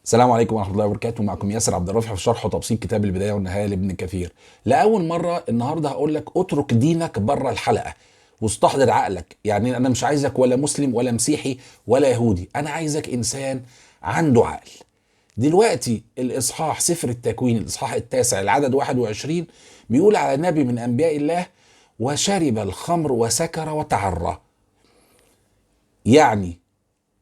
السلام عليكم ورحمة الله وبركاته. معكم ياسر عبد الرافع في شرح وتبسيط كتاب البداية والنهاية لابن كثير. لأول مرة النهاردة هقول لك اترك دينك بره الحلقة واستحضر عقلك. يعني أنا مش عايزك ولا مسلم ولا مسيحي ولا يهودي، أنا عايزك إنسان عنده عقل. دلوقتي الإصحاح سفر التكوين الإصحاح التاسع العدد 21 بيقول على نبي من أنبياء الله: وشرب الخمر وسكر وتعرى. يعني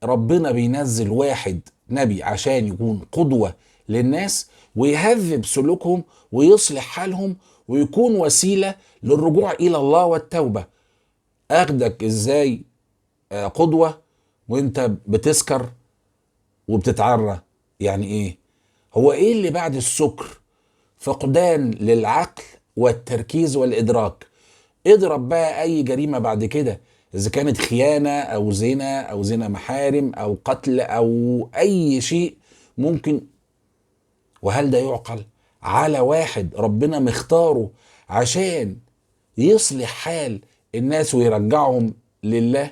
ربنا بينزل واحد نبي عشان يكون قدوة للناس ويهذب سلوكهم ويصلح حالهم ويكون وسيلة للرجوع إلى الله والتوبة. أخدك إزاي قدوة وانت بتسكر وبتتعرى؟ يعني إيه؟ هو إيه اللي بعد السكر؟ فقدان للعقل والتركيز والإدراك. اضرب بقى اي جريمه بعد كده، اذا كانت خيانه او زنا او زنا محارم او قتل او اي شيء ممكن. وهل ده يعقل على واحد ربنا مختاره عشان يصلح حال الناس ويرجعهم لله؟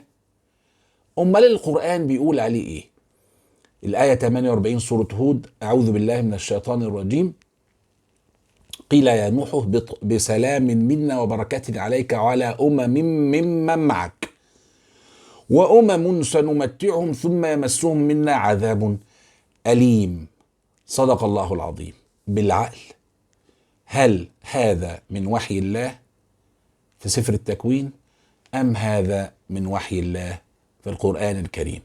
امال القرآن بيقول عليه ايه؟ الآية 48 سورة هود: أعوذ بالله من الشيطان الرجيم. قيل يا نوح اهبط بسلام منا وبركات عليك وعلى ممن معك وأمم سنمتعهم ثم يمسهم منا عذاب أليم. صدق الله العظيم. بالعقل، هل هذا من وحي الله في سفر التكوين أم هذا من وحي الله في القرآن الكريم؟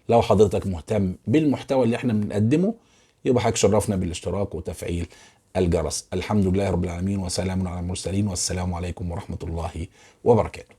لو حضرتك مهتم بالمحتوى اللي احنا بنقدمه يبقى حضرتك شرفنا بالاشتراك وتفعيل الجرس. الحمد لله رب العالمين، وسلام على المرسلين، والسلام عليكم ورحمة الله وبركاته.